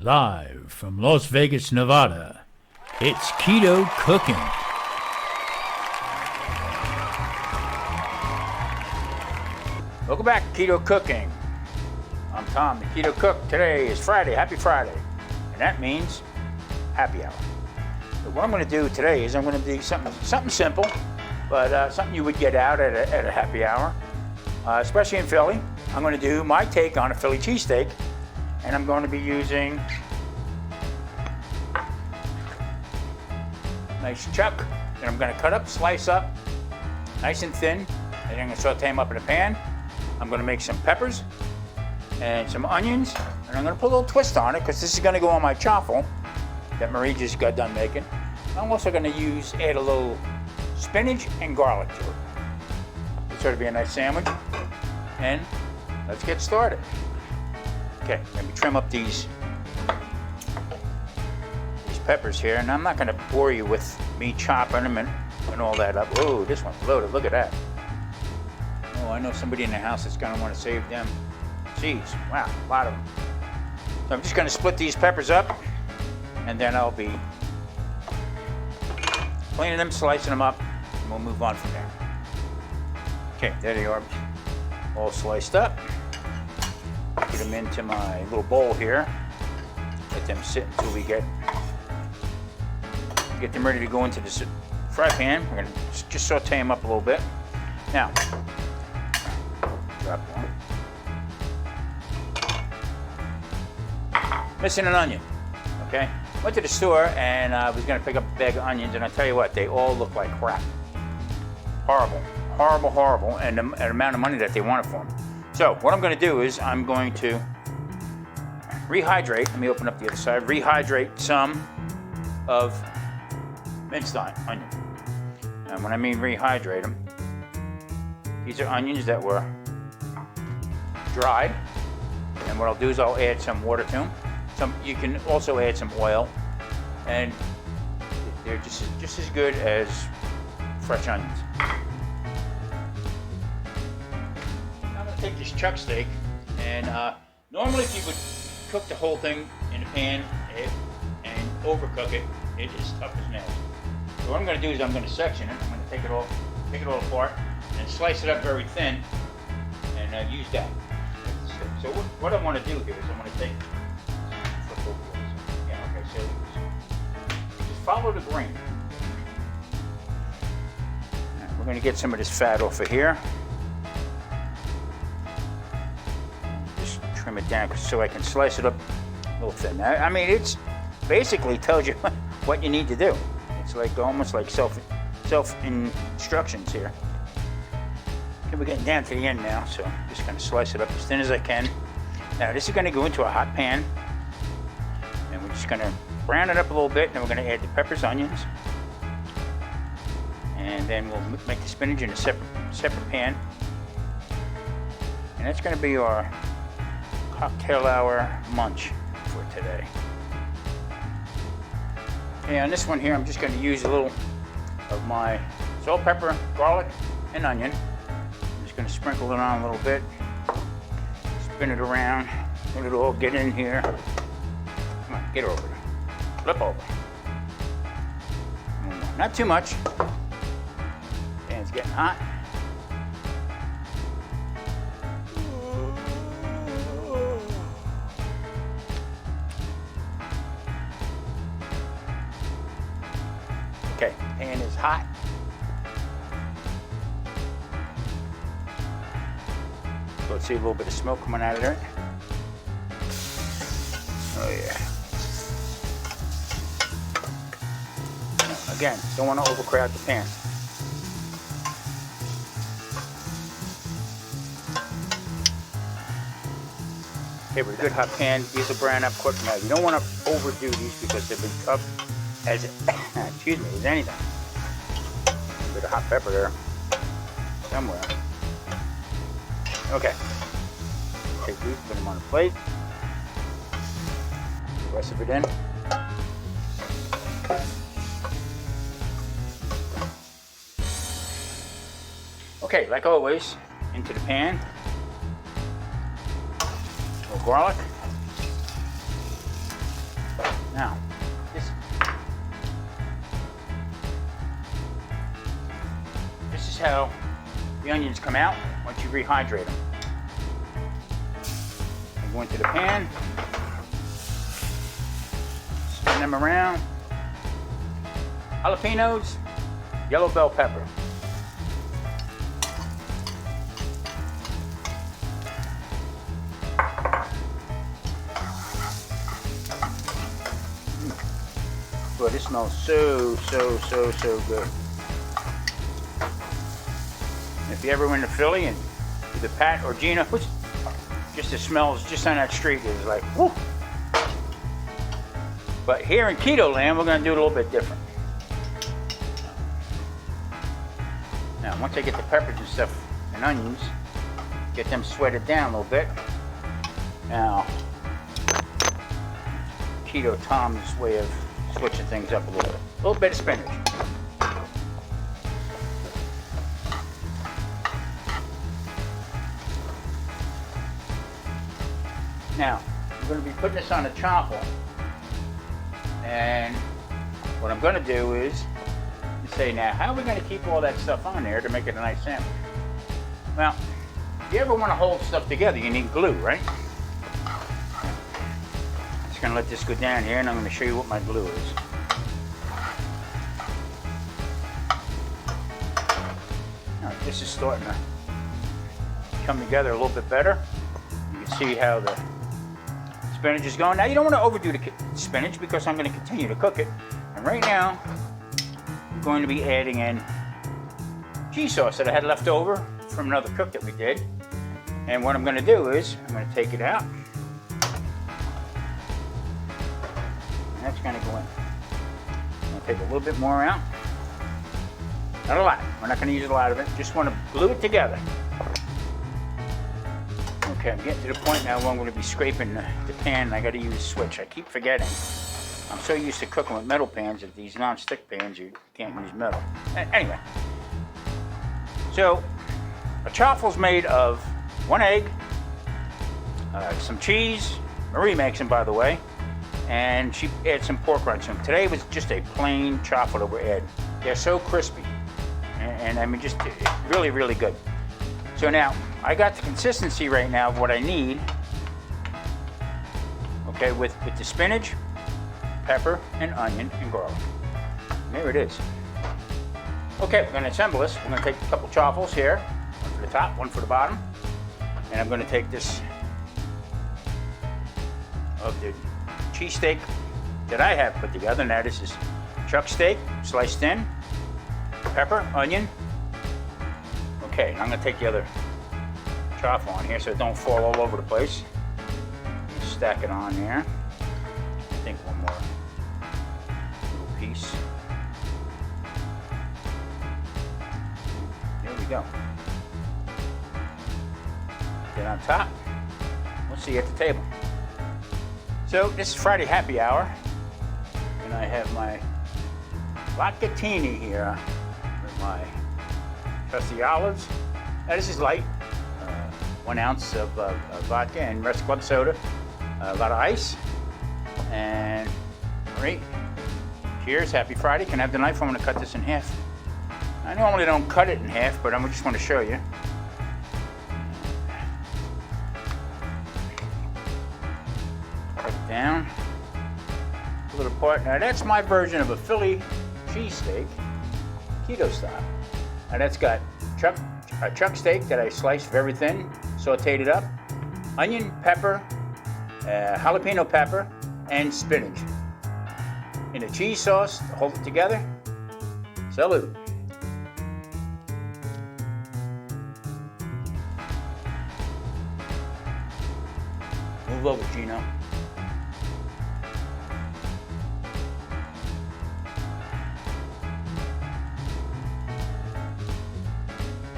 Live from Las Vegas, Nevada, it's Keto Cooking. Welcome back to Keto Cooking. I'm Tom, the Keto Cook. Today is Friday. Happy Friday. And that means happy hour. So what I'm going to do today is I'm going to do something simple, but something you would get out at a happy hour, especially in Philly. I'm going to do my take on a Philly cheesesteak, and I'm going to be using nice chuck that I'm going to cut up, slice up, nice and thin, and then I'm going to saute them up in a pan. I'm going to make some peppers and some onions, and I'm going to put a little twist on it because this is going to go on my chaffle that Marie just got done making. I'm also going to add a little spinach and garlic to it. It's sort of be a nice sandwich, and let's get started. Okay, let me trim up these peppers here, and I'm not going to bore you with me chopping them and all that up. Oh, this one's loaded. Look at that. Oh, I know somebody in the house that's going to want to save them. Jeez, wow, a lot of them. So I'm just going to split these peppers up, and then I'll be cleaning them, slicing them up, and we'll move on from there. Okay, there they are, all sliced up. Get them into my little bowl here. Let them sit until we get them ready to go into the fry pan. We're going to just saute them up a little bit. Now, drop one. Missing an onion, okay? Went to the store and I was going to pick up a bag of onions, and I tell you what, they all look like crap. Horrible, horrible, horrible, and the amount of money that they wanted for them. So what I'm going to do is I'm going to rehydrate. Let me open up the other side. Rehydrate some of minced onion. And when I mean rehydrate them, these are onions that were dried. And what I'll do is I'll add some water to them. You can also add some oil, and they're just as good as fresh onions. I'm going to take this chuck steak, and normally if you would cook the whole thing in a pan and overcook it, it is tough as nails. So what I'm going to do is I'm going to section it. I'm going to take it all apart, and slice it up very thin, and use that. So what I want to do here is I'm going to take. Yeah, okay. So just follow the grain. Right, we're going to get some of this fat off of here. Just trim it down so I can slice it up a little thin. I mean, it's basically tells you what you need to do. It's like almost like self instructions here. Okay, we're getting down to the end now, so I'm just going to slice it up as thin as I can. Now this is going to go into a hot pan, and we're just going to brown it up a little bit, and we're going to add the peppers, onions, and then we'll make the spinach in a separate pan. And that's going to be our cocktail hour munch for today. Okay, on this one here, I'm just going to use a little of my salt, pepper, garlic, and onion. I'm just going to sprinkle it on a little bit, spin it around, let it all get in here. Come on, get over. Flip over. Not too much. Pan's getting hot. Okay, pan is hot. So let's see a little bit of smoke coming out of there. Oh yeah. Again, don't want to overcrowd the pan. Okay, with a good hot pan, these will brown up quick. Now, you don't want to overdo these because they've been cooked as excuse me, as anything. A bit of hot pepper there somewhere. Okay. Take these, put them on a plate. The rest of it in. Okay, like always, into the pan. A little garlic. Now, this is how the onions come out once you rehydrate them. They go into the pan, spin them around. Jalapenos, yellow bell pepper. Boy, this smells so good. If you ever went to Philly and either Pat or Gina, just the smells just on that street is like, whoo. But here in Keto Land, we're gonna do it a little bit different. Now, once I get the peppers and stuff and onions, get them sweated down a little bit. Now, Keto Tom's way of switching things up a little bit. A little bit of spinach. Now, I'm going to be putting this on a chopper, and what I'm going to do is say, now, how are we going to keep all that stuff on there to make it a nice sandwich? Well, if you ever want to hold stuff together, you need glue, right? Just going to let this go down here, and I'm going to show you what my glue is. Now, this is starting to come together a little bit better. You can see how the spinach is going. Now, you don't want to overdo the spinach because I'm going to continue to cook it. And right now, I'm going to be adding in cheese sauce that I had left over from another cook that we did. And what I'm going to do is, I'm going to take it out. And that's going to go in. I'm going to take a little bit more out. Not a lot. We're not going to use a lot of it. Just want to glue it together. Okay, I'm getting to the point now where I'm going to be scraping the pan, and I got to use a switch. I keep forgetting. I'm so used to cooking with metal pans that these non-stick pans, you can't use metal. Anyway, so a chaffle's made of 1 egg, some cheese. Marie makes them, by the way, and she adds some pork rinds to them. Today was just a plain chaffle that we're adding. They're so crispy, and I mean, just really, really good. So now, I got the consistency right now of what I need, okay, with the spinach, pepper, and onion, and garlic. And there it is. Okay, we're going to assemble this. We're going to take a couple chaffles here, one for the top, one for the bottom, and I'm going to take this of the cheesesteak that I have put together. Now this is chuck steak, sliced thin, pepper, onion. Okay, and I'm going to take the other chaffle on here so it don't fall all over the place. Just stack it on there. I think one more little piece. There we go. Get on top. We'll see you at the table. So this is Friday happy hour, and I have my lacatini here with my trusty olives. Now this is light. 1 ounce of vodka and Rest Club soda, a lot of ice, and great. Cheers, happy Friday. Can I have the knife? I'm going to cut this in half. I normally don't cut it in half, but I just want to show you. Cut it down, pull it apart. Now that's my version of a Philly cheesesteak, keto style. Now that's got a chuck steak that I sliced very thin, sauteed it up, onion, pepper, jalapeno pepper, and spinach. In a cheese sauce to hold it together. Salute. Move over, Gino.